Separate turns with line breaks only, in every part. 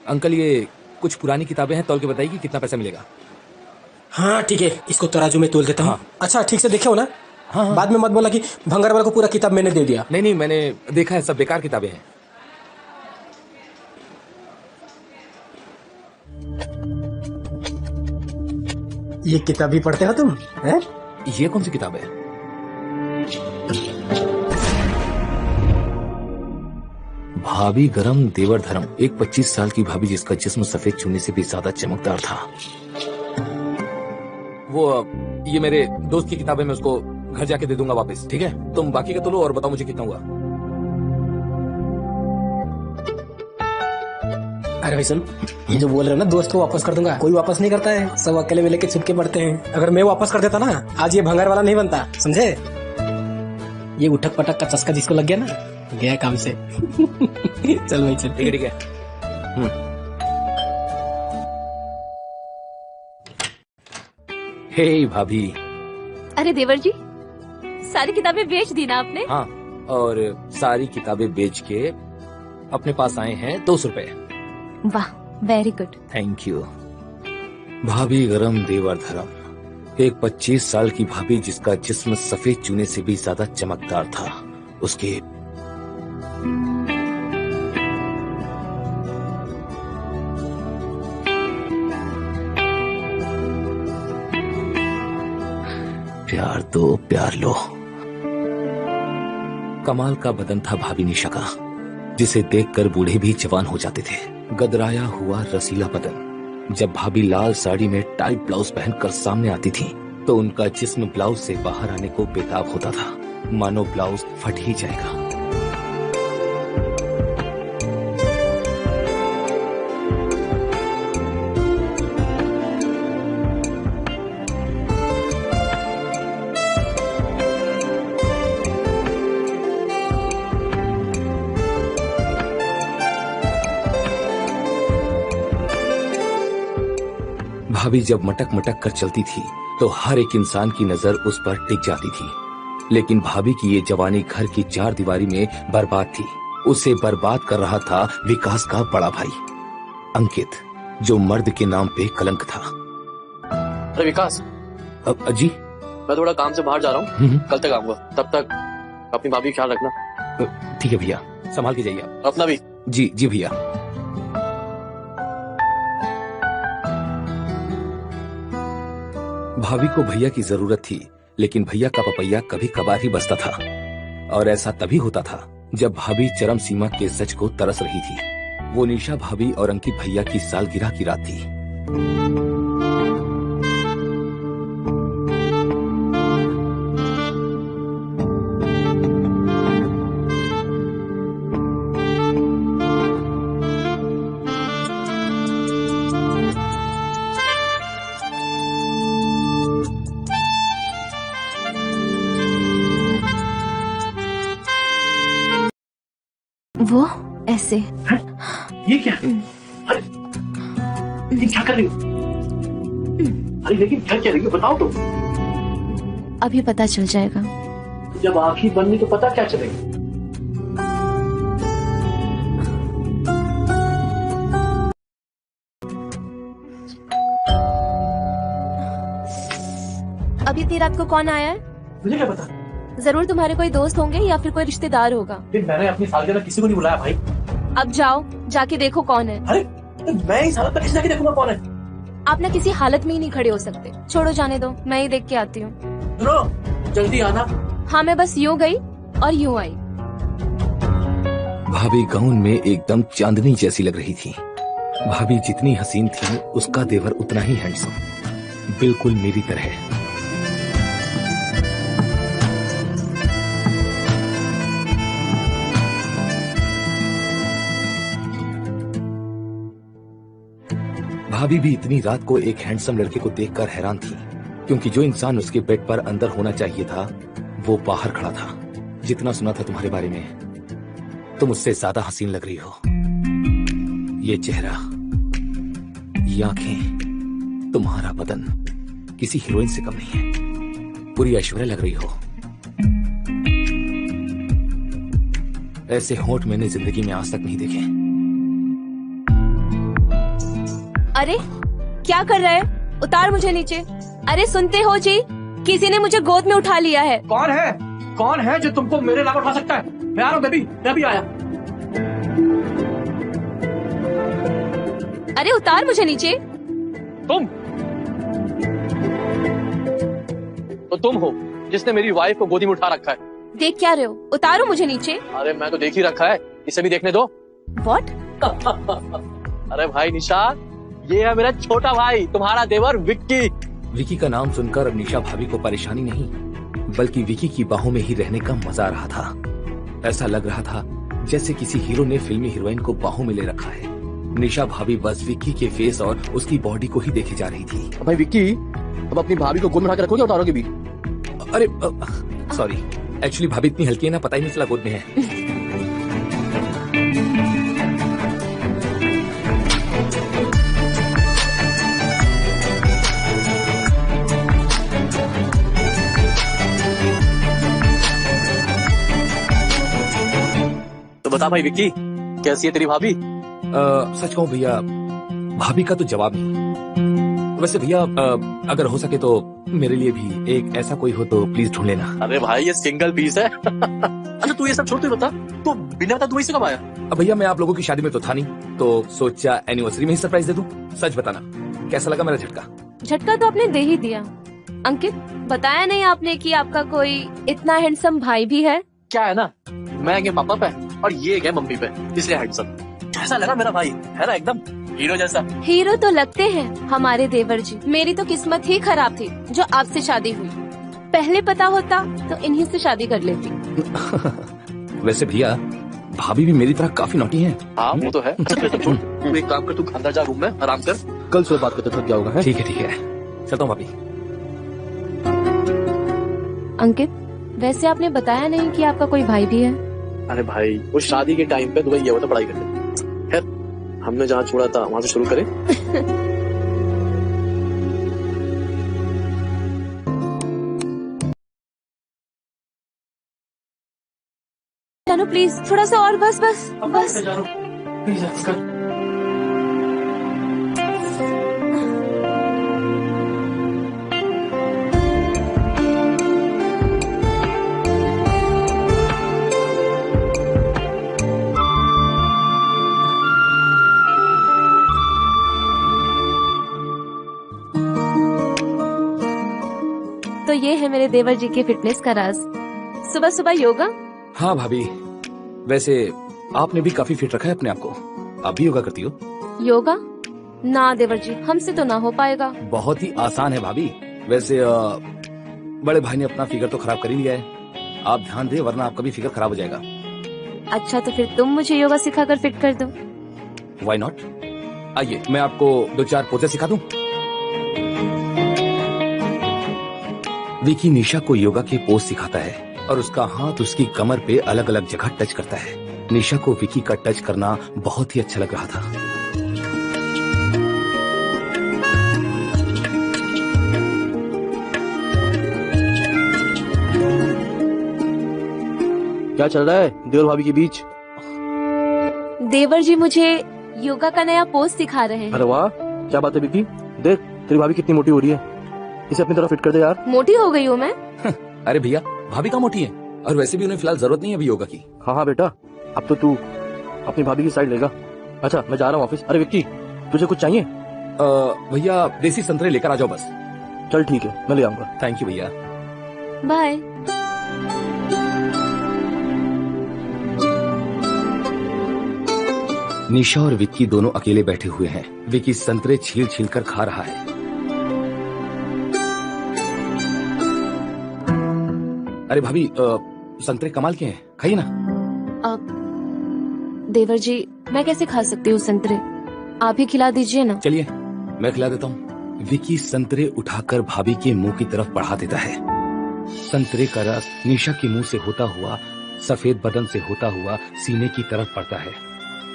Uncle ये कुछ पुरानी किताबें हैं, तौल के बताइए कि कितना पैसा मिलेगा।
हाँ ठीक है, इसको तराजू में तोल देता हूँ।
हाँ।
अच्छा ठीक से देखे हो ना?
हाँ।
बाद में मत बोला कि भंगार वाला को पूरा किताब मैंने दे दिया।
नहीं, मैंने देखा है, सब बेकार किताबें हैं।
ये किताब भी पढ़ते हो तुम हैं?
ये कौन सी किताब है? भाभी गरम देवर धर्म। एक 25 साल की भाभी जिसका जिस्म सफेद चूने से भी ज्यादा चमकदार था। वो ये मेरे दोस्त की किताब है, मैं उसको घर जाके दे दूंगा वापस। ठीक है, तुम बाकी का तो लो और बताओ मुझे कितना हुआ।
अरे भाई सुन, ये जो बोल रहे हो ना दोस्त को वापस कर दूंगा, कोई वापस नहीं करता है, सब अकेले में लेके छुपके पढ़ते हैं। अगर मैं वापस कर देता ना, आज ये भंगार वाला नहीं बनता, समझे? ये उठक पटक का चस्का जिसको लग गया ना, गया काम से। चल भाई चल।
ठीक है। हे भाभी।
अरे देवर जी, सारी किताबें बेच दी ना आपने?
हाँ, और सारी किताबें बेच के अपने पास आए हैं 200 रुपए।
वाह, वेरी गुड।
Thank you. भाभी गरम देवर धर्म। एक 25 साल की भाभी जिसका जिस्म सफेद चूने से भी ज्यादा चमकदार था। उसके प्यार दो प्यार लो। कमाल का बदन था भाभी निशा का, जिसे देखकर बूढ़े भी जवान हो जाते थे। गदराया हुआ रसीला बदन। जब भाभी लाल साड़ी में टाइट ब्लाउज पहनकर सामने आती थी तो उनका जिस्म ब्लाउज से बाहर आने को बेताब होता था, मानो ब्लाउज फट ही जाएगा। भाभी जब मटक मटक कर चलती थी तो हर एक इंसान की नजर उस पर टिक जाती थी। लेकिन भाभी की ये जवानी घर की 4 दीवारी में बर्बाद थी। उसे बर्बाद कर रहा था विकास का बड़ा भाई अंकित, जो मर्द के नाम पे कलंक था।
अरे विकास।
जी,
मैं थोड़ा काम से बाहर जा रहा हूँ, कल तक आऊंगा। तब तक अपनी भाभी का ख्याल रखना।
ठीक है भैया, संभाल के जाइए आप।
अपना भी।
जी जी भैया। भाभी को भैया की जरूरत थी, लेकिन भैया का पपैया कभी कभार ही बसता था। और ऐसा तभी होता था जब भाभी चरम सीमा के सच को तरस रही थी। वो निशा भाभी और अंकित भैया की सालगिरह की रात थी।
वो ऐसे।
ये क्या? अरे ये क्या कर रही हो? अरे लेकिन क्या रही हो, बताओ तो।
अभी पता चल जाएगा।
जब आंखें बननी तो पता क्या चलेगा?
अभी इतनी रात को कौन आया है?
मुझे क्या पता।
जरूर तुम्हारे कोई दोस्त होंगे या फिर कोई रिश्तेदार होगा।
मैंने अपनी सालगिरह किसी को नहीं बुलाया भाई।
अब जाओ, जाके देखो कौन है।
अरे मैं इस हालत में किसी जाके देखूंगा कौन है?
आप ना किसी हालत में ही नहीं खड़े हो सकते। छोड़ो, जाने दो, मैं ही देख के आती हूँ।
सुनो, जल्दी आना।
हाँ, मैं बस यूँ गई और यूँ आई।
भाभी गाउन में एकदम चांदनी जैसी लग रही थी। भाभी जितनी हसीन थी उसका देवर उतना ही हैंडसम, बिल्कुल मेरी तरह। भाभी भी इतनी रात को एक हैंडसम लड़के को देखकर हैरान थी, क्योंकि जो इंसान उसके बेड पर अंदर होना चाहिए था वो बाहर खड़ा था। जितना सुना था तुम्हारे बारे में, तुम उससे ज्यादा हसीन लग रही हो। ये चेहरा, ये आंखें, तुम्हारा बदन किसी हीरोइन से कम नहीं है। पूरी ऐश्वर्या लग रही हो। ऐसे होंठ मैंने जिंदगी में आज तक नहीं देखे।
अरे क्या कर रहा है? उतार मुझे नीचे। अरे सुनते हो जी, किसी ने मुझे गोद में उठा लिया है।
कौन है? कौन है जो तुमको मेरे अलावा उठा सकता है? मैं आ रहा हूँ बेबी, मैं भी आया।
अरे उतार मुझे नीचे।
तुम तो तुम हो जिसने मेरी वाइफ को गोदी में उठा रखा है।
देख क्या रहे हो? उतारो मुझे नीचे।
अरे मैं तो देख ही रखा है, इसे भी देखने दो।
व्हाट?
अरे भाई निशा, ये है मेरा छोटा भाई, तुम्हारा देवर विक्की।
विकी का नाम सुनकर अब निशा भाभी को परेशानी नहीं बल्कि विकी की बाहों में ही रहने का मजा आ रहा था। ऐसा लग रहा था जैसे किसी हीरो ने फिल्मी हीरोइन को बाहों में ले रखा है। निशा भाभी बस विक्की के फेस और उसकी बॉडी को ही देखे जा रही थी।
भाई विक्की, अब अपनी भाभी को गोद में उठा के रखोगे, उतारोगे भी?
अरे सॉरी, एक्चुअली भाभी इतनी हल्की है ना, पता ही नहीं चला गोद में है।
तो बता भाई विक्की, कैसी है तेरी भाभी?
सच कहूँ भैया, भाभी का तो जवाब नहीं। वैसे भैया अगर हो सके तो मेरे लिए भी एक ऐसा कोई हो तो प्लीज ढूंढ लेना।
अरे भाई ये सिंगल पीस है। अच्छा तू ये सब छोड़, तू बता, तो बिना बता तू इसे कब आया?
अब भैया मैं आप लोगों की शादी में तो था नहीं, तो सोचा एनिवर्सरी में ही सरप्राइज दे दूं। सच बताना कैसा लगा मेरा झटका?
झटका तो आपने दे ही दिया। अंकित, बताया नहीं आपने कि आपका कोई इतना हैंडसम भाई भी है?
क्या है ना, मैं गया पापा पे और ये गया मम्मी पे, इसलिए हैंडसम। कैसा लगा मेरा भाई? है ना एकदम हीरो जैसा।
हीरो तो लगते हैं हमारे देवर जी। मेरी तो किस्मत ही खराब थी जो आपसे शादी हुई। पहले पता होता तो इन्हीं से शादी कर लेती।
वैसे भैया भाभी भी मेरी तरह काफी नॉटी हैं।
हाँ वो तो है। अच्छा तू छोड़, तू एक काम कर, तू अंदर जा रूम में आराम कर, कल सुबह बात करते, थक गया होगा।
ठीक है, चलता हूँ भाभी।
अंकित, वैसे आपने बताया नहीं कि आपका कोई भाई भी है?
अरे भाई वो शादी के टाइम पे दुबई गया हुआ था पढ़ाई करने। खैर हमने जहाँ छोड़ा था वहां से शुरू करें।
जानो प्लीज, थोड़ा सा और, बस बस बस। तो ये है मेरे देवर जी के फिटनेस का राज। सुबह सुबह योगा।
हाँ भाभी, वैसे आपने भी काफी फिट रखा है अपने आप को। आप भी योगा करती हो?
योगा? ना देवर जी, हमसे तो ना हो पाएगा।
बहुत ही आसान है भाभी। वैसे बड़े भाई ने अपना फिगर तो खराब कर ही लिया है। आप ध्यान दें वरना आपका भी फिगर खराब हो जाएगा।
अच्छा तो फिर तुम मुझे योगा सिखाकर फिट कर दो।
Why not? आइए मैं आपको 2-4 पोजें सिखा दूं। विकी निशा को योगा के पोज सिखाता है और उसका हाथ उसकी कमर पे अलग अलग जगह टच करता है। निशा को विकी का टच करना बहुत ही अच्छा लग रहा था।
क्या चल रहा है देवर भाभी के बीच?
देवर जी मुझे योगा का नया पोज सिखा रहे हैं।
अरे वाह, क्या बात है विक्की, देख तेरी भाभी कितनी मोटी हो रही है, इसे अपनी तरफ फिट कर दे यार।
मोटी हो गई हूँ मैं?
अरे भैया भाभी का मोटी है और वैसे भी उन्हें फिलहाल जरूरत नहीं है अभी योगा की।
हाँ बेटा, अब तो तू अपनी भाभी की साइड लेगा। अच्छा मैं जा रहा हूँ ऑफिस। अरे विक्की तुझे कुछ चाहिए?
भैया देसी संतरे लेकर आ जाओ बस।
चल ठीक है, मैं ले आऊंगा।
थैंक यू भैया।
बाय।
निशा और विक्की दोनों अकेले बैठे हुए हैं। विक्की संतरे छील छील कर खा रहा है। अरे भाभी संतरे कमाल के हैं, खाइए ना।
देवर जी मैं कैसे खा सकती हूँ संतरे? आप ही खिला दीजिए ना।
चलिए मैं खिला देता हूँ। विक्की संतरे उठाकर भाभी के मुंह की तरफ बढ़ा देता है। संतरे का रस निशा के मुंह से होता हुआ सफेद बदन से होता हुआ सीने की तरफ पड़ता है,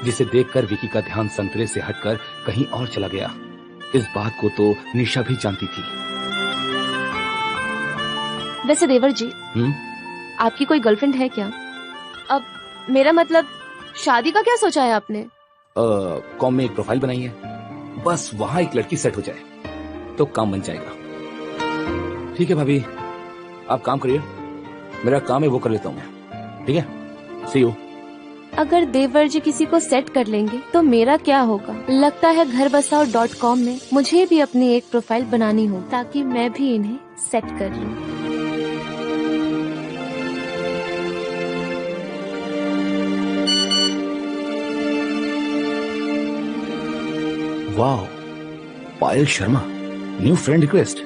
जिसे देखकर विक्की का ध्यान संतरे से हटकर कहीं और चला गया। इस बात को तो निशा भी जानती थी।
वैसे देवर जी, आपकी कोई गर्लफ्रेंड है क्या? अब मेरा मतलब शादी का क्या सोचा है आपने?
कॉम में एक प्रोफाइल बनाई है, बस वहां एक लड़की सेट हो जाए तो काम बन जाएगा। ठीक है भाभी, आप काम करिए, मेरा काम है वो कर लेता हूँ मैं। ठीक है, सी यू।
अगर देवर जी किसी को सेट कर लेंगे तो मेरा क्या होगा? लगता है घरबसाओ.com में मुझे भी अपनी एक प्रोफाइल बनानी हो ताकि मैं भी इन्हें सेट कर लूं।
वाह, Payal Sharma, new friend request.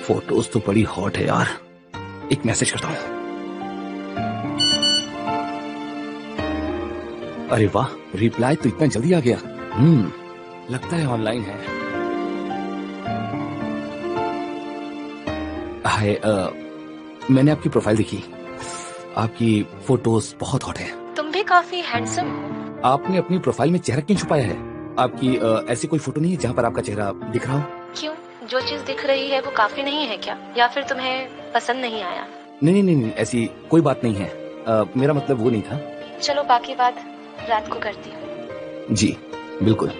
Photos तो बड़ी हॉट है यार, एक मैसेज करता हूँ। अरे वाह, रिप्लाई तो इतना जल्दी आ गया। लगता है ऑनलाइन है। हाय, मैंने आपकी प्रोफाइल देखी, आपकी फोटोज बहुत हॉट है।
तुम भी काफी हैंडसम हो।
आपने अपनी प्रोफाइल में चेहरा क्यों छुपाया है? आपकी ऐसी कोई फोटो नहीं है जहाँ पर आपका चेहरा दिख रहा हो?
क्यों, जो चीज दिख रही है वो काफी नहीं है क्या? या फिर तुम्हें पसंद नहीं आया?
नहीं, ऐसी कोई बात नहीं है। मेरा मतलब वो नहीं था।
चलो बाकी बात रात को करती हूँ।
जी बिल्कुल।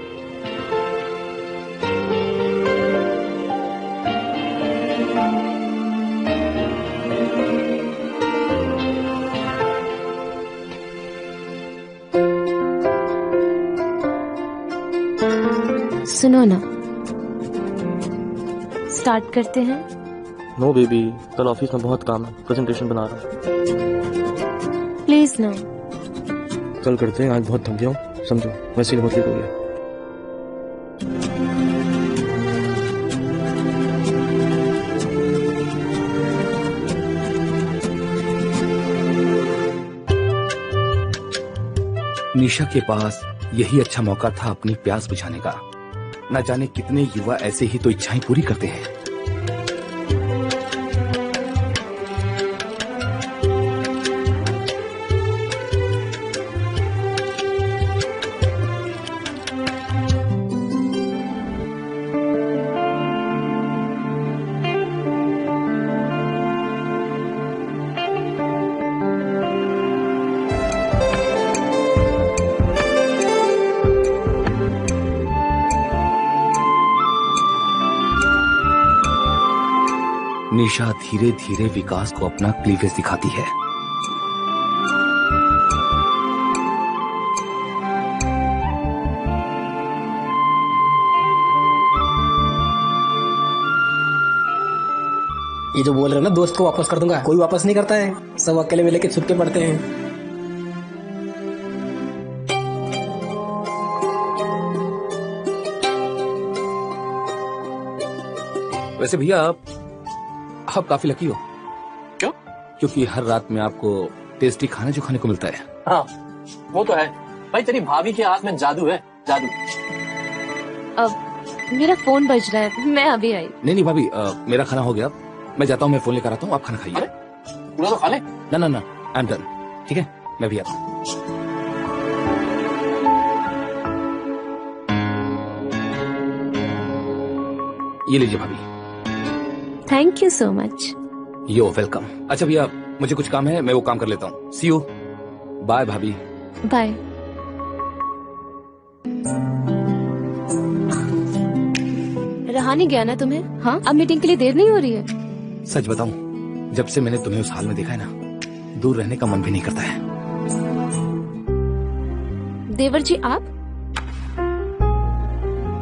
सुनो ना, स्टार्ट करते हैं।
नो बेबी, कल ऑफिस में बहुत काम है, प्रेजेंटेशन बना रहा हूँ।
प्लीज ना।
कल करते हैं, आज बहुत थक गया हूँ, समझो, वैसे ही बहुत लेट हो गया।
निशा के पास यही अच्छा मौका था अपनी प्यास बुझाने का। न जाने कितने युवा ऐसे ही तो इच्छाएं पूरी करते हैं। निशा धीरे धीरे विकास को अपना क्लीवेज दिखाती है।
ये जो बोल रहे हो ना दोस्त को वापस कर दूंगा, कोई वापस नहीं करता है, सब अकेले में लेके छुपके पड़ते हैं।
वैसे भैया आप काफी लकी हो।
क्यों?
क्योंकि हर रात में आपको टेस्टी खाना जो खाने को मिलता है।
हाँ वो तो है भाई, तेरी भाभी के हाथ में जादू है, जादू।
अब मेरा फोन बज रहा है, मैं अभी आई।
नहीं भाभी, मेरा खाना हो गया, मैं जाता हूँ, मैं फोन लेकर आता हूँ, आप खाना खाइए।
पूरा तो खा ले।
ना, आई एम डन। ठीक है, मैं भी आता हूँ। ये लीजिए भाभी।
Thank you so much.
Yo welcome. अच्छा भैया, मुझे कुछ काम है, मैं वो काम कर लेता हूँ। सी यू। बाय भाभी।
बाय। रहा नहीं गया ना तुम्हें? हाँ, अब मीटिंग के लिए देर नहीं हो रही है?
सच बताऊं, जब से मैंने तुम्हें उस हाल में देखा है ना, दूर रहने का मन भी नहीं करता है।
देवर जी आप?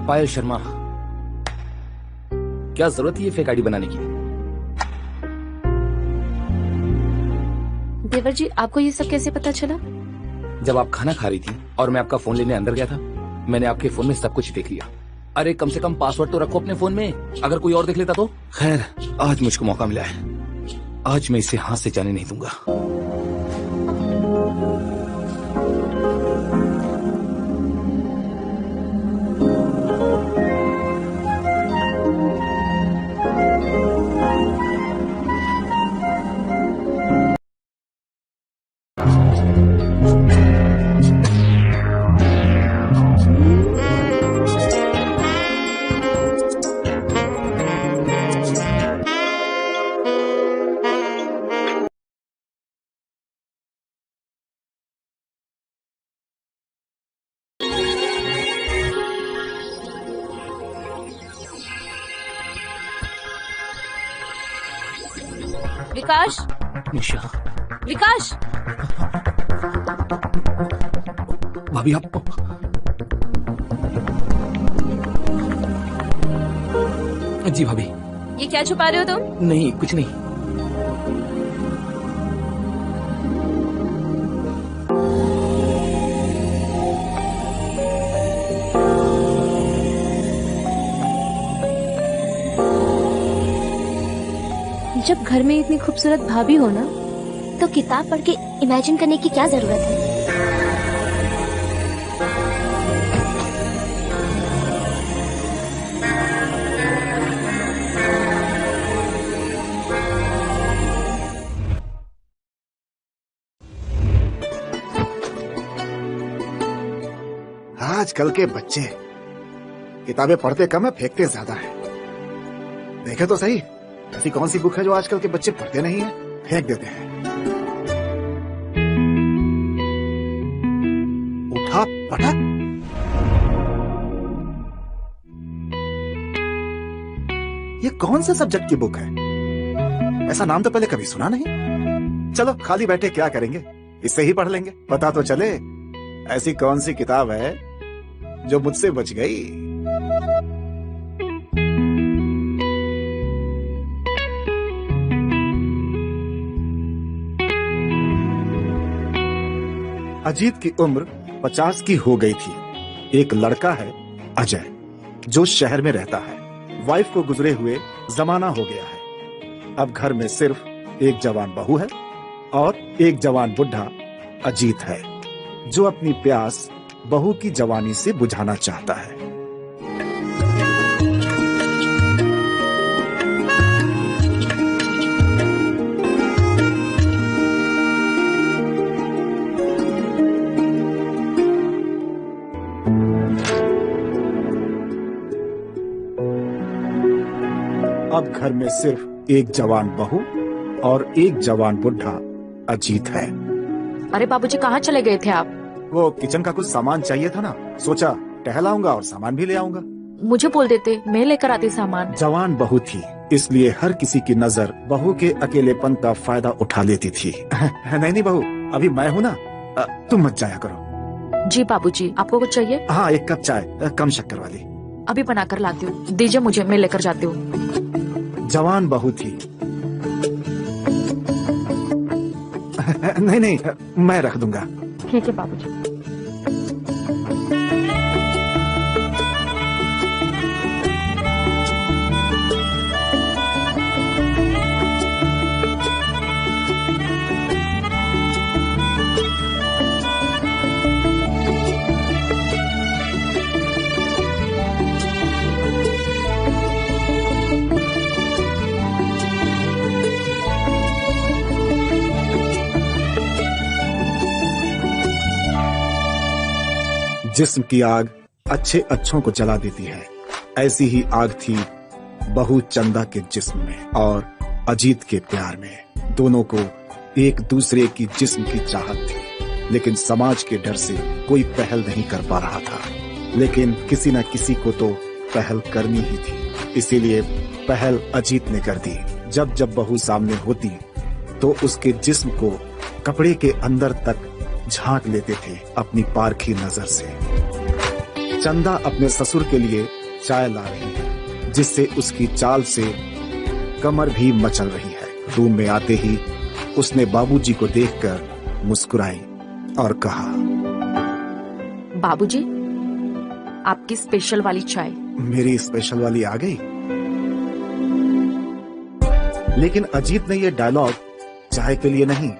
पायल शर्मा, क्या जरूरत है ये फेक आईडी बनाने की?
देवर जी आपको ये सब कैसे पता चला?
जब आप खाना खा रही थी और मैं आपका फोन लेने अंदर गया था, मैंने आपके फोन में सब कुछ देख लिया। अरे कम से कम पासवर्ड तो रखो अपने फोन में, अगर कोई और देख लेता तो। खैर, आज मुझको मौका मिला है, आज मैं इसे हाथ से जाने नहीं दूंगा।
विकास,
निशा,
विकास,
भाभी आप जी भाभी।
ये क्या छुपा रहे हो तुम?
नहीं, कुछ नहीं।
जब घर में इतनी खूबसूरत भाभी हो ना, तो किताब पढ़ के इमेजिन करने की क्या जरूरत है?
आजकल के बच्चे किताबें पढ़ते कम है, फेंकते ज्यादा है। देखे तो सही, ऐसी कौन सी बुक है जो आजकल के बच्चे पढ़ते नहीं है, फेंक देते हैं। उठा पटक, ये कौन सा सब्जेक्ट की बुक है? ऐसा नाम तो पहले कभी सुना नहीं। चलो खाली बैठे क्या करेंगे, इससे ही पढ़ लेंगे, पता तो चले ऐसी कौन सी किताब है जो मुझसे बच गई। अजीत की उम्र 50 की हो गई थी। एक लड़का है अजय, जो शहर में रहता है। वाइफ को गुजरे हुए जमाना हो गया है। अब घर में सिर्फ एक जवान बहू है और एक जवान बुढ़ा अजीत है, जो अपनी प्यास बहू की जवानी से बुझाना चाहता है। अब घर में सिर्फ एक जवान बहू और एक जवान बुढ़ा अजीत है।
अरे बाबूजी, कहाँ चले गए थे आप?
वो किचन का कुछ सामान चाहिए था ना, सोचा टहलाऊंगा और सामान भी ले आऊंगा।
मुझे बोल देते, मैं लेकर आती सामान।
जवान बहू थी, इसलिए हर किसी की नजर बहू के अकेलेपन का फायदा उठा लेती थी। नहीं बहू, अभी मैं हूँ ना, तुम मत जाया करो।
जी बाबूजी, आपको कुछ चाहिए?
हाँ, एक कप चाय कम शक्कर वाली।
अभी बनाकर लाती हूँ, दीजिए मुझे, मैं लेकर जाती हूँ।
जवान बहू थी। नहीं, मैं रख दूंगा।
ठीक है बाबूजी।
जिस्म की आग अच्छे अच्छों को जला देती है, ऐसी ही आग थी बहू चंदा के जिस्म में और अजीत के प्यार में। दोनों को एक दूसरे की जिस्म की चाहत थी, लेकिन समाज के डर से कोई पहल नहीं कर पा रहा था। लेकिन किसी न किसी को तो पहल करनी ही थी, इसीलिए पहल अजीत ने कर दी। जब जब बहू सामने होती तो उसके जिस्म को कपड़े के अंदर तक झांक लेते थे अपनी पारखी नजर से। चंदा अपने ससुर के लिए चाय ला रही है, जिससे उसकी चाल से कमर भी मचल रही है। रूम में आते ही उसने बाबूजी को देखकर मुस्कुराई और कहा,
बाबूजी, आपकी स्पेशल वाली चाय।
मेरी स्पेशल वाली आ गई। लेकिन अजीत ने यह डायलॉग चाय के लिए नहीं,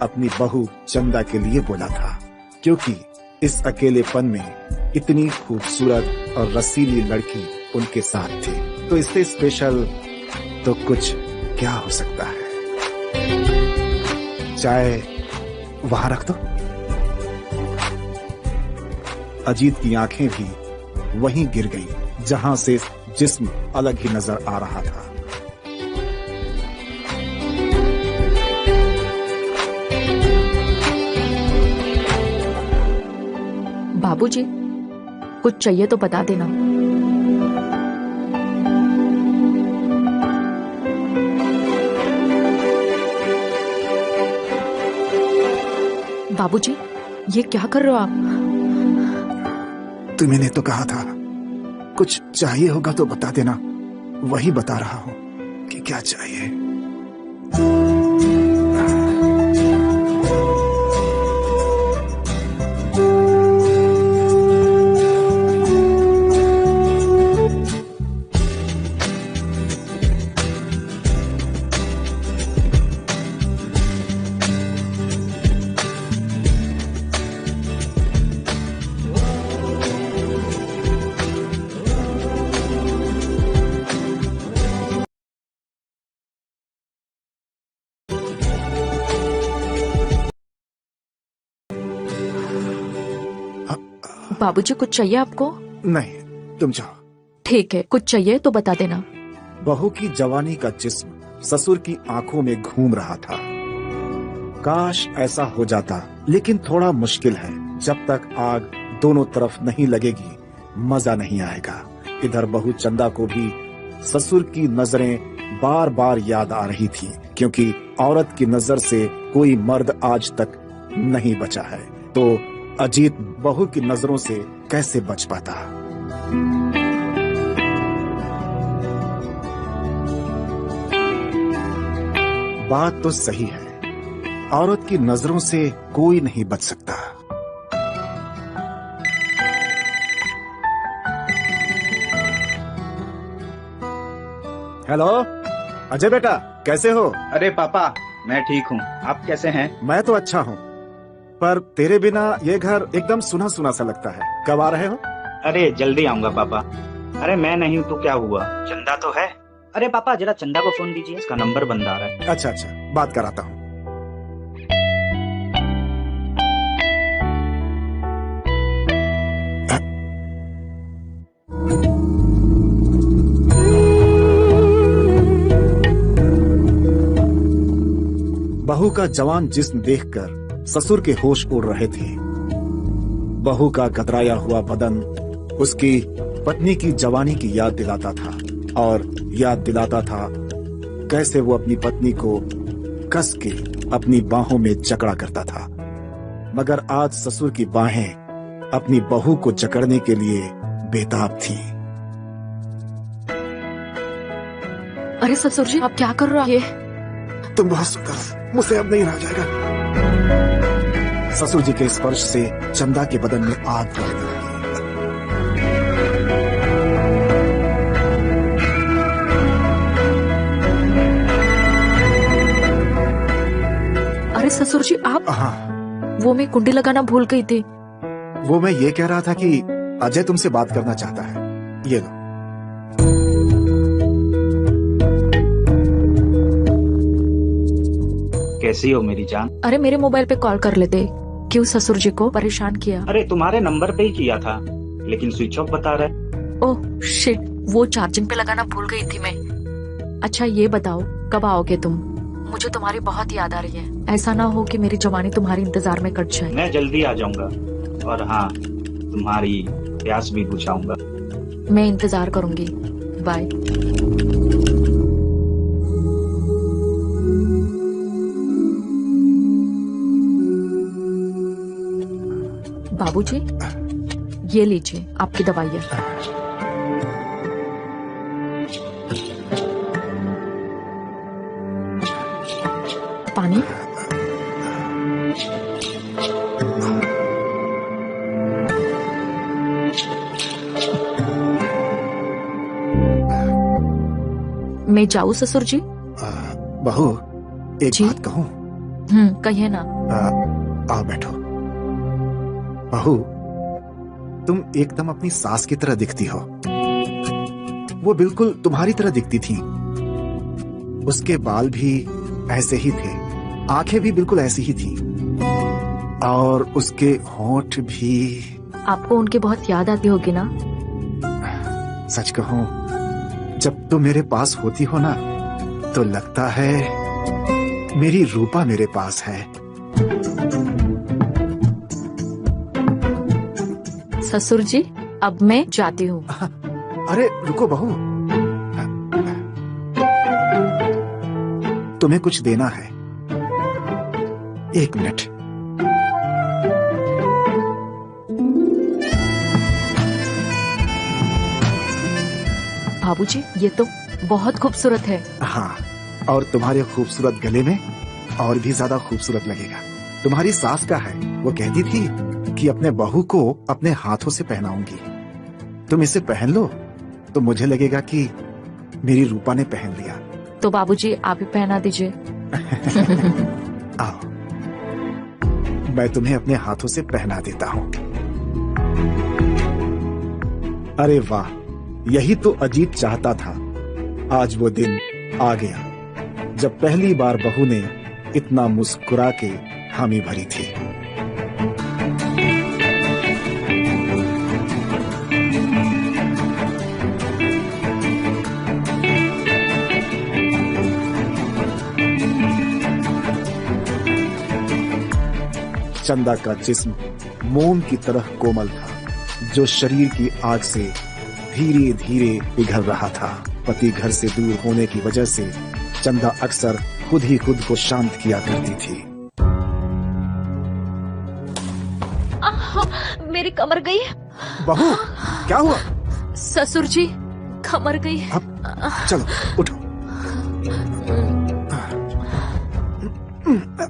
अपनी बहू चंदा के लिए बोला था, क्योंकि इस अकेलेपन में इतनी खूबसूरत और रसीली लड़की उनके साथ थी। तो इससे स्पेशल तो कुछ क्या हो सकता है। चाय वहां रख दो। अजीत की आंखें भी वहीं गिर गईं, जहां से जिस्म अलग ही नजर आ रहा था।
बाबूजी, कुछ चाहिए तो बता देना। बाबूजी, ये क्या कर रहे हो आप?
तुमने तो कहा था कुछ चाहिए होगा तो बता देना, वही बता रहा हूँ कि क्या चाहिए।
बाबूजी, कुछ चाहिए आपको?
नहीं, तुम जाओ।
ठीक है, कुछ चाहिए तो बता देना।
बहू की जवानी का जिस्म ससुर की आंखों में घूम रहा था। काश ऐसा हो जाता, लेकिन थोड़ा मुश्किल है। जब तक आग दोनों तरफ नहीं लगेगी मजा नहीं आएगा। इधर बहू चंदा को भी ससुर की नजरें बार बार याद आ रही थी, क्योंकि औरत की नजर से कोई मर्द आज तक नहीं बचा है, तो अजीत बहू की नजरों से कैसे बच पाता। बात तो सही है, औरत की नजरों से कोई नहीं बच सकता। हेलो अजय बेटा, कैसे हो?
अरे पापा, मैं ठीक हूँ। आप कैसे हैं?
मैं तो अच्छा हूँ, पर तेरे बिना ये घर एकदम सुना सुना सा लगता है। कब आ रहे हो?
अरे जल्दी आऊंगा पापा। अरे मैं नहीं हूँ तो क्या हुआ, चंदा तो है। अरे पापा, जरा चंदा को फोन दीजिए, इसका नंबर बंद आ रहा है।
अच्छा अच्छा, बात कराता हूँ। बहू का जवान जिस्म देखकर ससुर के होश उड़ रहे थे। बहू का कतराया हुआ बदन उसकी पत्नी की जवानी की याद दिलाता था, और याद दिलाता था कैसे वो अपनी पत्नी को कस के अपनी बाहों में जकड़ा करता था। मगर आज ससुर की बाहें अपनी बहू को जकड़ने के लिए बेताब थी।
अरे ससुर जी, आप क्या कर रहे हो? ये
तुम बहुत सुंदर, मुझसे अब नहीं रहा जाएगा। ससुर जी के स्पर्श से चंदा के बदन में आग भड़कने लगी।
अरे ससुर जी, आप?
हाँ,
वो मैं कुंडी लगाना भूल गई थी।
वो मैं ये कह रहा था कि अजय तुमसे बात करना चाहता है। ये लो।
कैसी हो मेरी जान?
अरे मेरे मोबाइल पे कॉल कर लेते, क्यों ससुर जी को परेशान किया?
अरे तुम्हारे नंबर पे ही किया था, लेकिन स्विच ऑफ बता रहे।
ओह शिट, वो चार्जिंग पे लगाना भूल गई थी मैं। अच्छा ये बताओ, कब आओगे तुम? मुझे तुम्हारी बहुत याद आ रही है। ऐसा ना हो कि मेरी जवानी तुम्हारे इंतजार में कट जाए।
मैं जल्दी आ जाऊंगा, और हाँ, तुम्हारी प्यास भी बुझाऊंगा।
मैं इंतजार करूंगी। बाय। बाबूजी, ये लीजिए आपकी दवाइयाँ। पानी। मैं जाऊँ ससुर जी?
बहू, एक
जी?
बात कहूँ?
कहिए ना।
आओ बैठो। बहू, तुम एकदम अपनी सास की तरह दिखती हो। वो बिल्कुल तुम्हारी तरह दिखती थी। उसके बाल भी ऐसे ही थे, आंखें भी बिल्कुल ऐसी ही थी, और उसके होंठ भी।
आपको उनकी बहुत याद आती होगी ना?
सच कहूं, जब तुम मेरे पास होती हो ना, तो लगता है मेरी रूपा मेरे पास है।
ससुर जी, अब मैं जाती हूँ।
अरे रुको बहू, तुम्हें कुछ देना है। एक मिनट।
बाबूजी, ये तो बहुत खूबसूरत है।
हाँ, और तुम्हारे खूबसूरत गले में और भी ज्यादा खूबसूरत लगेगा। तुम्हारी सास का है, वो कहती थी कि अपने बहू को अपने हाथों से पहनाऊंगी। तुम इसे पहन लो तो मुझे लगेगा कि मेरी रूपा ने पहन लिया।
तो बाबूजी आप ही पहना दीजिए।
आओ, मैं तुम्हें अपने हाथों से पहना देता हूँ। अरे वाह, यही तो अजीत चाहता था। आज वो दिन आ गया जब पहली बार बहू ने इतना मुस्कुरा के हामी भरी थी। चंदा का जिस्म मोम की तरह कोमल था, जो शरीर की आग से धीरे धीरे पिघल रहा था। पति घर से दूर होने की वजह से चंदा अक्सर खुद ही खुद को शांत किया करती थी।
मेरी कमर गई।
बहू, क्या हुआ?
ससुर जी, कमर गई।
अब चलो उठो।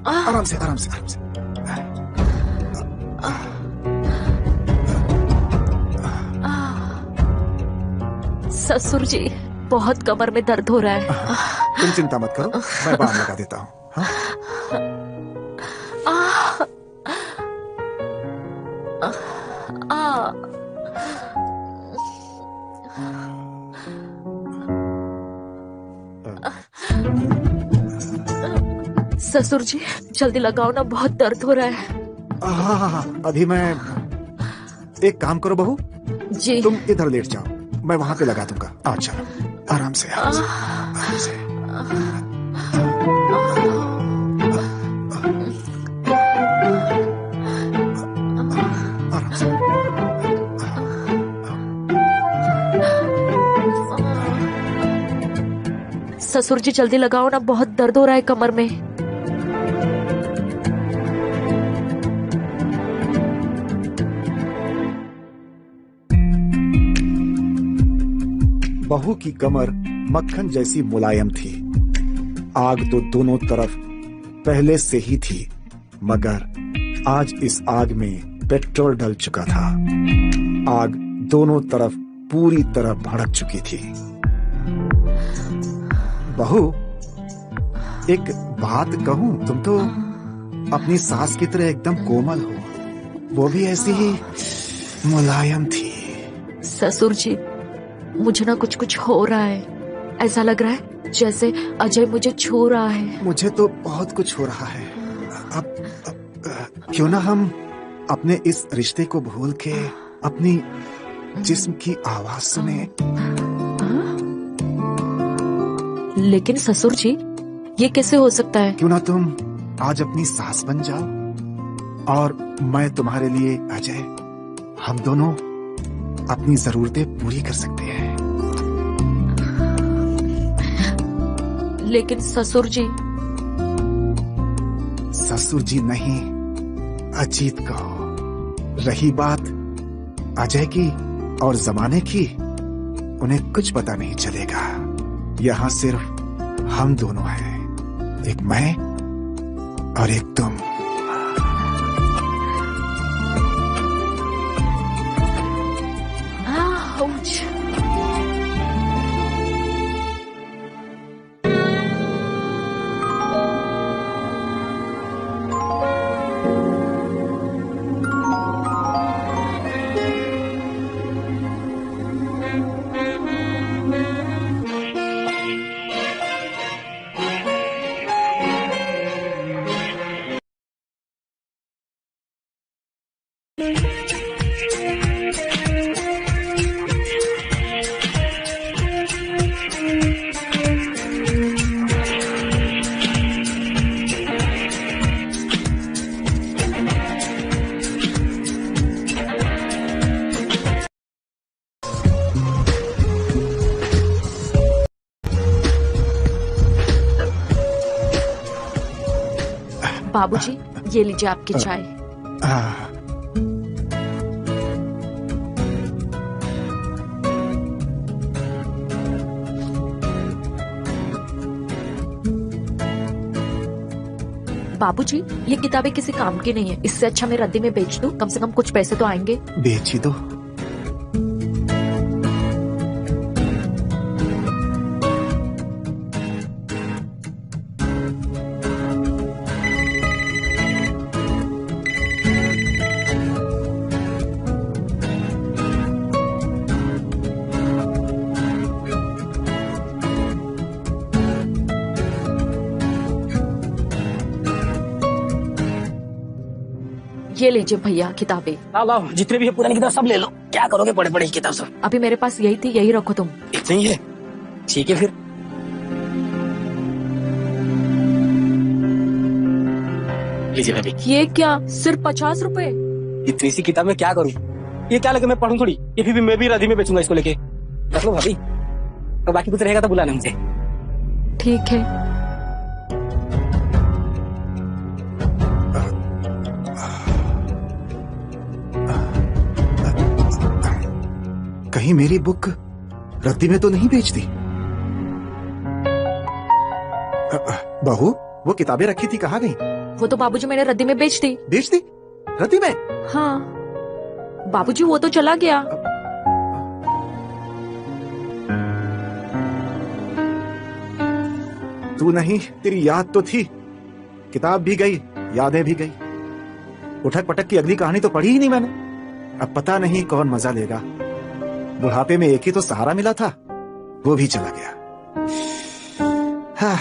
आराम से आराम से आराम से।
ससुर जी, बहुत कमर में दर्द हो रहा है।
तुम चिंता मत करो, मैं बाम लगा देता हूँ। हाँ?
ससुर जी, जल्दी लगाओ ना, बहुत दर्द हो रहा है।
हाँ, अभी मैं एक काम करो बहू,
जी।
तुम इधर लेट जाओ, मैं वहां पे लगा दूंगा। अच्छा, आराम से आराम से आराम से। आराम से।
ससुर जी जल्दी लगाओ ना, बहुत दर्द हो रहा है कमर में।
बहू की कमर मक्खन जैसी मुलायम थी। आग तो दोनों तरफ पहले से ही थी, मगर आज इस आग में पेट्रोल डल चुका था। आग दोनों तरफ पूरी तरह भड़क चुकी थी। बहू, एक बात कहूं, तुम तो अपनी सास की तरह एकदम कोमल हो, वो भी ऐसी ही मुलायम थी।
ससुर जी, मुझे ना कुछ कुछ हो रहा है। ऐसा लग रहा है जैसे अजय मुझे छू रहा है।
मुझे तो बहुत कुछ हो रहा है। अब क्यों ना हम अपने इस रिश्ते को भूल के अपनी जिस्म की आवाज सुने।
लेकिन ससुर जी, ये कैसे हो सकता है?
क्यों ना तुम आज अपनी सास बन जाओ और मैं तुम्हारे लिए अजय। हम दोनों अपनी जरूरतें पूरी कर सकते हैं।
लेकिन ससुर जी।
ससुर जी नहीं, अजीत कहो। रही बात अजय की और जमाने की, उन्हें कुछ पता नहीं चलेगा। यहाँ सिर्फ हम दोनों हैं, एक मैं और एक तुम।
आउच। बाबूजी, ये लीजिए आपकी चाय। बाबूजी, ये किताबें किसी काम की नहीं है। इससे अच्छा मैं रद्दी में बेच दूं, कम से कम कुछ पैसे तो आएंगे।
बेच ही दो।
ये लीजिए भैया किताबें।
लाओ लाओ, जितने भी है पुरानी किताब सब ले लो। क्या करोगे बड़े बड़े किताब सब?
अभी मेरे पास यही थी, यही रखो तुम।
इतनी ही है? ठीक है फिर। लीजिए भाभी।
ये क्या, सिर्फ 50 रुपए?
इतनी सी किताब में क्या करूँ? ये क्या लगे मैं पढ़ूं थोड़ी? ये फिर भी मैं भी रद्दी में बेचूंगा इसको लेके। रख लो भाभी, तो बाकी कुछ रहेगा तो बुलाना मुझे।
ठीक है।
कहीं मेरी बुक रद्दी में तो नहीं बेच दी? बहू, वो किताबें रखी थी कहाँ गई?
वो तो बाबूजी मैंने रद्दी में बेच दी।
बेच दी? रद्दी में?
हाँ बाबूजी, वो तो चला गया।
तू नहीं, तेरी याद तो थी। किताब भी गई, यादें भी गई। उठक पटक की अगली कहानी तो पढ़ी ही नहीं मैंने। अब पता नहीं कौन मजा लेगा। बुढ़ापे में एक ही तो सहारा मिला था, वो भी चला गया। हाँ।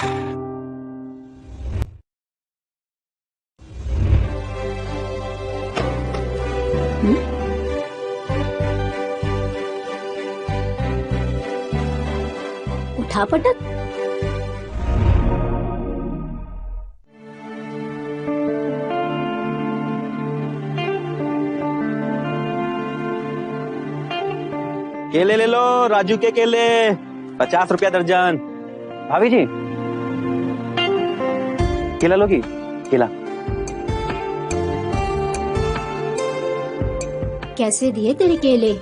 उठा पटक?
केले ले लो, राजू के केले 50 रुपया दर्जन।
भाभी जी, केला लोगी? केला
कैसे दिए तेरे केले?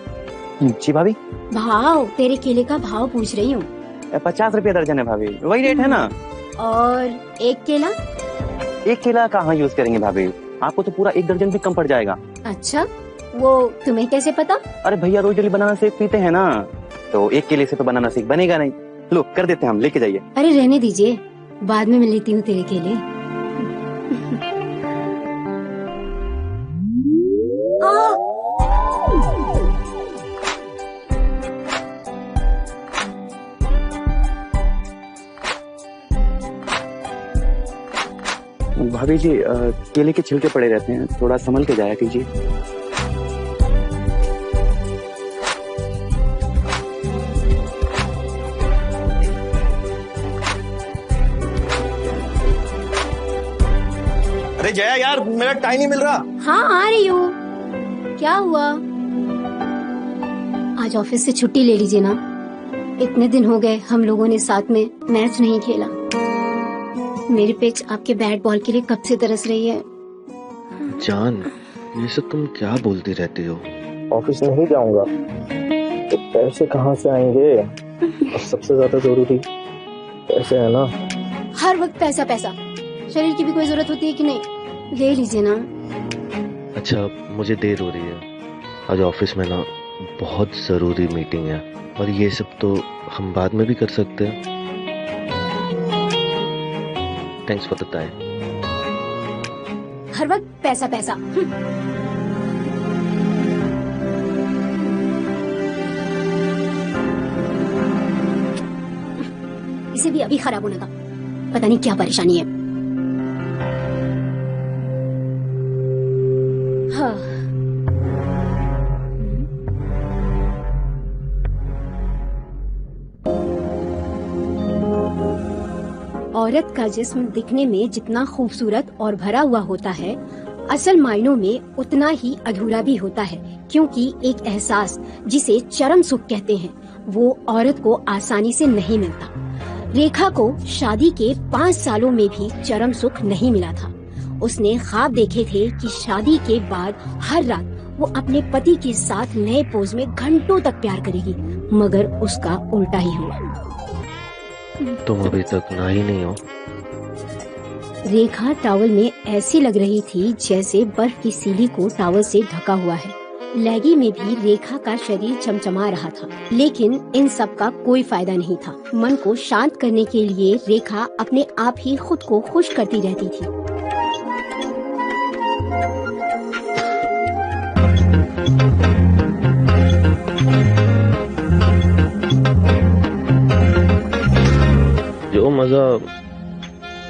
जी भाभी।
भाव, तेरे केले का भाव पूछ रही हूँ।
50 रुपया दर्जन है भाभी, वही रेट है ना।
और एक केला?
एक केला कहाँ यूज करेंगे भाभी, आपको तो पूरा 1 दर्जन भी कम पड़ जाएगा।
अच्छा, वो तुम्हें कैसे पता?
अरे भैया रोज डेली बनाना शेक पीते हैं ना, तो 1 केले से तो बनाना शेक बनेगा नहीं। लो कर देते हैं हम, लेके जाइए।
अरे रहने दीजिए, बाद में मैं लेती हूँ तेरे केले।
भाभी जी, केले के छिलके पड़े रहते हैं, थोड़ा संभल के जाया कीजिए।
अरे जया यार, मेरा टाइम नहीं मिल रहा।
हाँ आ रही हूँ। क्या हुआ? आज ऑफिस से छुट्टी ले लीजिए ना। इतने दिन हो गए हम लोगों ने साथ में मैच नहीं खेला। मेरी पिच आपके बैट बॉल के लिए कब से तरस रही है।
जान, ये सब तुम क्या बोलती रहती हो?
ऑफिस नहीं जाऊंगा तो पैसे कहाँ से आएंगे? और सबसे ज्यादा जरूरी पैसे है ना।
हर वक्त पैसा पैसा, शरीर की भी कोई जरूरत होती है कि नहीं? ले लीजिए ना।
अच्छा, मुझे देर हो रही है, आज ऑफिस में ना बहुत जरूरी मीटिंग है, और ये सब तो हम बाद में भी कर सकते हैं। Thanks for the time.
हर वक्त पैसा पैसा। इसे भी अभी खराब होना था, पता नहीं क्या परेशानी है। हाँ। औरत का जिस्म दिखने में जितना खूबसूरत और भरा हुआ होता है, असल मायनों में उतना ही अधूरा भी होता है, क्योंकि एक एहसास जिसे चरम सुख कहते हैं वो औरत को आसानी से नहीं मिलता। रेखा को शादी के 5 सालों में भी चरम सुख नहीं मिला था। उसने ख्वाब देखे थे कि शादी के बाद हर रात वो अपने पति के साथ नए पोज में घंटों तक प्यार करेगी, मगर उसका उल्टा ही हुआ।
तुम अभी तक ना ही नहीं हो।
रेखा टॉवल में ऐसी लग रही थी जैसे बर्फ की सीली को टॉवल से ढका हुआ है। लेगी में भी रेखा का शरीर चमचमा रहा था, लेकिन इन सब का कोई फायदा नहीं था। मन को शांत करने के लिए रेखा अपने आप ही खुद को खुश करती रहती थी।
जो मजा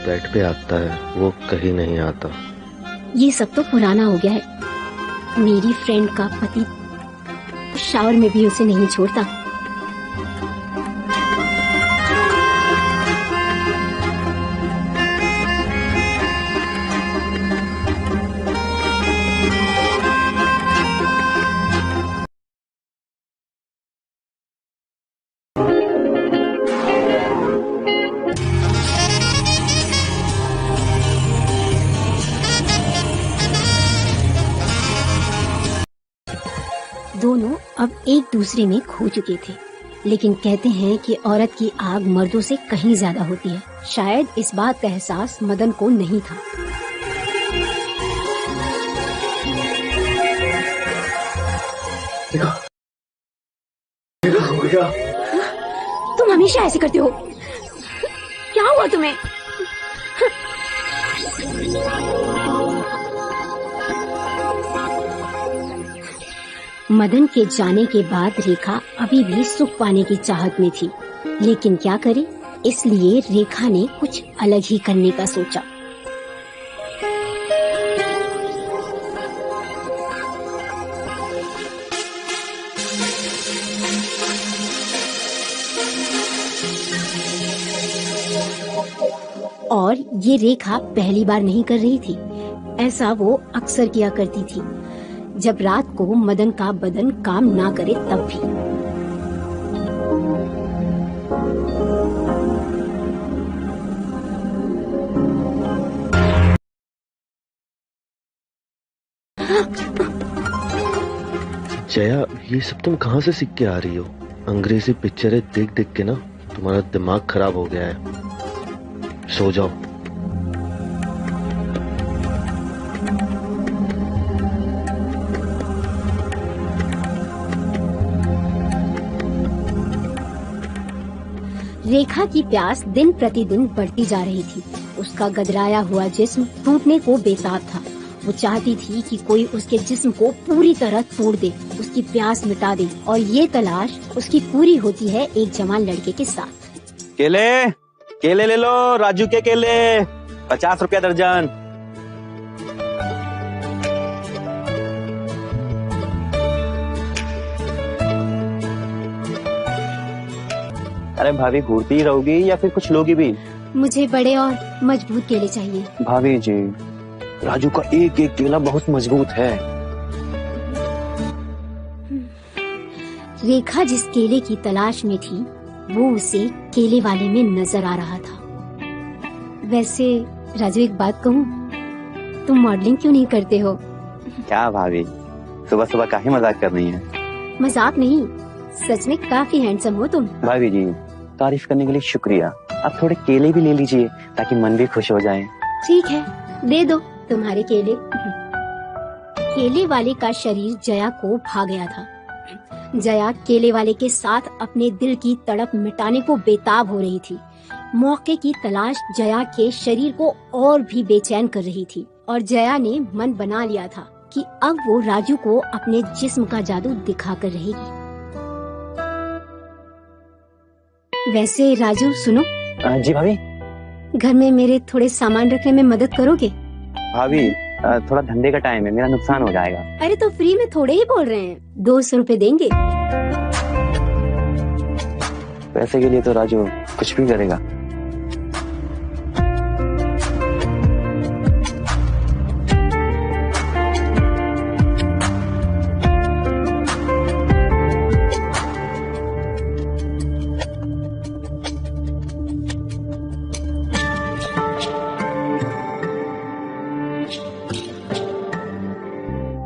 बेड पे आता है वो कहीं नहीं आता।
ये सब तो पुराना हो गया है। मेरी फ्रेंड का पति शावर में भी उसे नहीं छोड़ता। दोनों अब एक दूसरे में खो चुके थे, लेकिन कहते हैं कि औरत की आग मर्दों से कहीं ज्यादा होती है। शायद इस बात का एहसास मदन को नहीं था। तुम हमेशा ऐसे करते हो, क्या हुआ तुम्हें? मदन के जाने के बाद रेखा अभी भी सुख पाने की चाहत में थी, लेकिन क्या करे, इसलिए रेखा ने कुछ अलग ही करने का सोचा। और ये रेखा पहली बार नहीं कर रही थी, ऐसा वो अक्सर किया करती थी, जब रात को मदन का बदन काम ना करे तब भी।
जया, ये सब तुम कहाँ से सीख के आ रही हो? अंग्रेजी पिक्चरें देख देख के ना तुम्हारा दिमाग खराब हो गया है। सो जाओ।
रेखा की प्यास दिन प्रतिदिन बढ़ती जा रही थी। उसका गदराया हुआ जिस्म टूटने को बेताब था। वो चाहती थी कि कोई उसके जिस्म को पूरी तरह तोड़ दे, उसकी प्यास मिटा दे, और ये तलाश उसकी पूरी होती है एक जवान लड़के के साथ।
केले केले ले लो, राजू के केले 50 रुपया दर्जन। अरे भाभी, घूरती ही रहोगी या फिर कुछ लोगी भी?
मुझे बड़े और मजबूत केले चाहिए।
भाभी जी, राजू का एक एक केला बहुत मजबूत है।
रेखा जिस केले की तलाश में थी, वो उसे केले वाले में नजर आ रहा था। वैसे राजू, एक बात कहूँ, तुम मॉडलिंग क्यों नहीं करते हो?
क्या भाभी, सुबह सुबह काहे मजाक कर रही हैं?
मजाक नहीं, सच में काफी हैंडसम हो तुम।
भाभी जी, तारीफ करने के लिए शुक्रिया। आप थोड़े केले भी ले लीजिए ताकि मन भी खुश हो जाए।
ठीक है, दे दो तुम्हारे केले। केले वाले का शरीर जया को भा गया था। जया केले वाले के साथ अपने दिल की तड़प मिटाने को बेताब हो रही थी। मौके की तलाश जया के शरीर को और भी बेचैन कर रही थी, और जया ने मन बना लिया था कि अब वो राजू को अपने जिस्म का जादू दिखा कर रहेगी। वैसे राजू, सुनो।
जी भाभी।
घर में मेरे थोड़े सामान रखने में मदद करोगे?
भाभी, थोड़ा धंधे का टाइम है, मेरा नुकसान हो जाएगा।
अरे तो फ्री में थोड़े ही बोल रहे हैं, 200 रुपए देंगे।
पैसे के लिए तो राजू कुछ भी करेगा।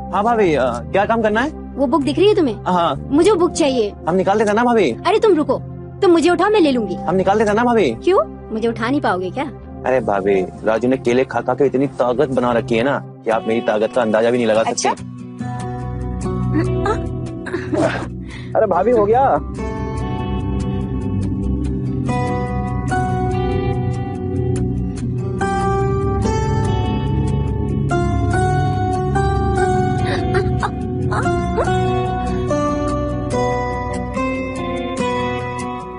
हाँ भाभी, क्या काम करना है?
वो बुक दिख रही है तुम्हें?
हाँ।
मुझे वो बुक चाहिए।
हम निकाल देते ना भाभी।
अरे तुम रुको, तुम मुझे उठाओ, मैं ले लूंगी।
हम निकाल देते ना भाभी।
क्यों, मुझे उठा नहीं पाओगे क्या?
अरे भाभी, राजू ने केले खा खा के इतनी ताकत बना रखी है ना कि आप मेरी ताकत का अंदाजा भी नहीं लगा सकते। अरे भाभी हो गया।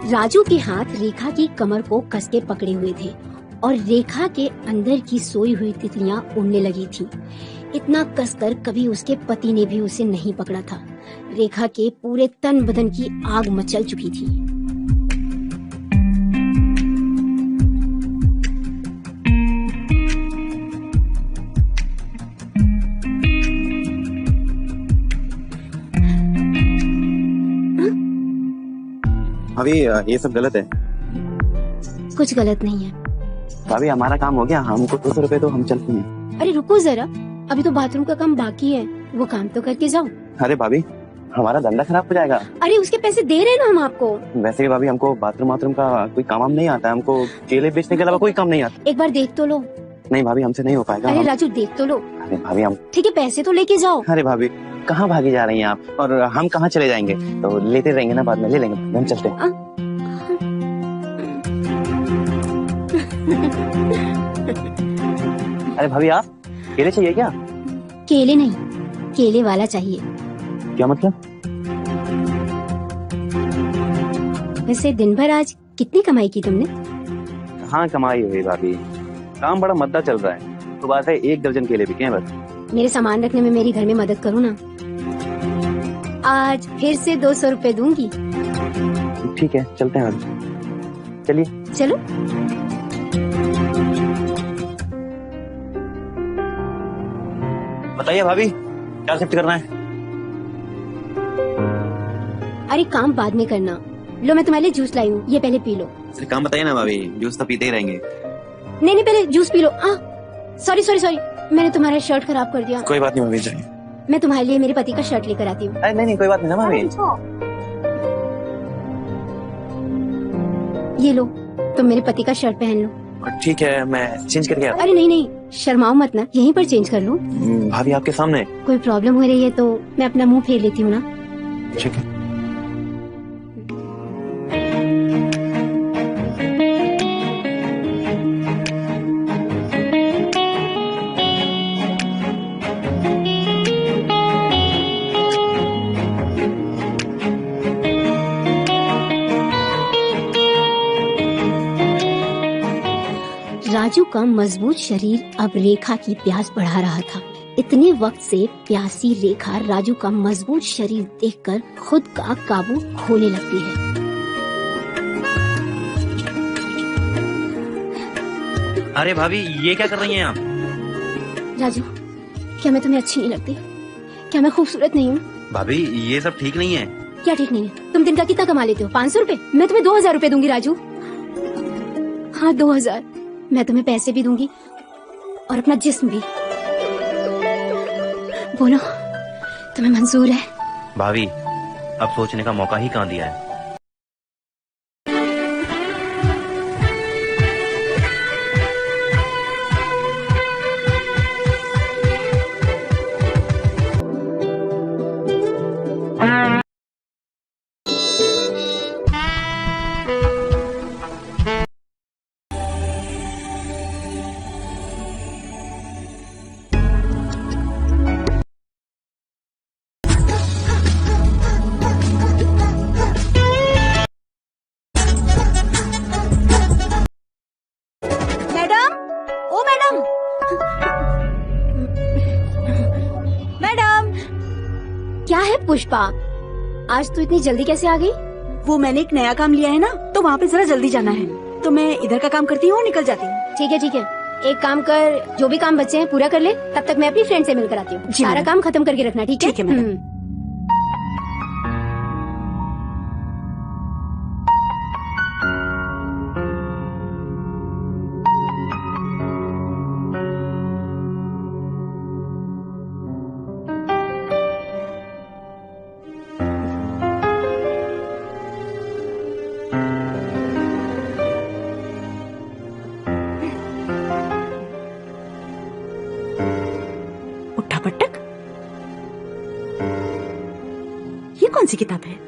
राजू के हाथ रेखा की कमर को कसके पकड़े हुए थे और रेखा के अंदर की सोई हुई तितलियां उड़ने लगी थीं। इतना कसकर कभी उसके पति ने भी उसे नहीं पकड़ा था। रेखा के पूरे तन बदन की आग मचल चुकी थी।
भाभी ये सब गलत है।
कुछ गलत नहीं है।
भाभी हमारा काम हो गया, हमको 200 रुपए तो हम चलते हैं।
अरे रुको जरा, अभी तो बाथरूम का काम बाकी है, वो काम तो करके जाओ।
अरे भाभी हमारा धंधा खराब हो जाएगा।
अरे उसके पैसे दे रहे हैं ना हम आपको।
वैसे भी भाभी हमको बाथरूम का कोई काम नहीं आता है, हमको केले बेचने के अलावा कोई काम नहीं आता।
एक बार देख तो लो।
नहीं भाभी हमसे नहीं हो पाएगा।
अरे राजू देख तो लो।
अरे भाभी हम
ठीक है, पैसे तो लेके जाओ।
अरे भाभी कहाँ भागी जा रही हैं आप, और हम कहाँ चले जाएंगे? तो लेते रहेंगे ना, बाद में ले लेंगे, हम चलते हैं। अरे भाभी आप केले चाहिए क्या?
केले नहीं, केले वाला चाहिए।
क्या मतलब?
वैसे दिन भर आज कितनी कमाई की तुमने?
हाँ कमाई हुई भाभी, काम बड़ा मद्दा चल रहा है। तो बात है 1 दर्जन केले बिके हैं बस।
मेरे सामान रखने में मेरी घर में मदद करो ना। आज फिर से 200 रुपए दूंगी।
ठीक है चलते हैं भाभी, चलिए।
चलो।
बताइए भाभी क्या शिफ्ट करना है?
अरे काम बाद में करना। लो मैं तुम्हारे लिए जूस लाई हूँ, ये पहले पी लो।
काम बताइए ना भाभी, जूस तो पीते ही रहेंगे।
नहीं नहीं, पहले juice P low. Sorry sorry sorry, मैंने तुम्हारा शर्ट खराब कर दिया।
कोई बात नहीं भाभी, जाइए।
मैं तुम्हारे लिए मेरे पति का शर्ट लेकर आती हूँ।
नहीं नहीं कोई बात नहीं ना भाभी।
ये लो, तुम मेरे पति का शर्ट पहन लो।
ठीक है मैं चेंज करके आता
अरे नहीं नहीं, शर्माओ मत ना, यहीं पर चेंज कर लो।
हूँ। भाभी आपके सामने।
कोई प्रॉब्लम हो रही है तो मैं अपना मुंह फेर लेती हूँ ना।
ठीक है।
राजू का मजबूत शरीर अब रेखा की प्यास बढ़ा रहा था। इतने वक्त से प्यासी रेखा राजू का मजबूत शरीर देखकर खुद का काबू खोने लगती है।
अरे भाभी ये क्या कर रही हैं आप?
राजू, क्या मैं तुम्हें अच्छी नहीं लगती? क्या मैं खूबसूरत नहीं हूँ?
भाभी ये सब ठीक नहीं है।
क्या ठीक नहीं है? तुम दिन का कितना कमा लेते हो? 500 रुपए? मैं तुम्हें 2000 रुपए दूंगी राजू। हाँ 2000। मैं तुम्हें पैसे भी दूंगी और अपना जिस्म भी। बोलो, तुम्हें मंजूर है?
भाभी अब सोचने का मौका ही कहाँ दिया है।
मैडम, ओ मैडम, मैडम। क्या है पुष्पा, आज तू इतनी जल्दी कैसे आ गई?
वो मैंने एक नया काम लिया है ना, तो वहाँ पे जरा जल्दी जाना है, तो मैं इधर का काम करती हूँ और निकल जाती हूँ।
ठीक है ठीक है, एक काम कर, जो भी काम बचे हैं पूरा कर ले, तब तक मैं अपनी फ्रेंड से मिलकर आती हूँ। सारा काम खत्म करके रखना, ठीक है?
ठीक है मैडम। उठा पटक, ये कौन सी किताब है?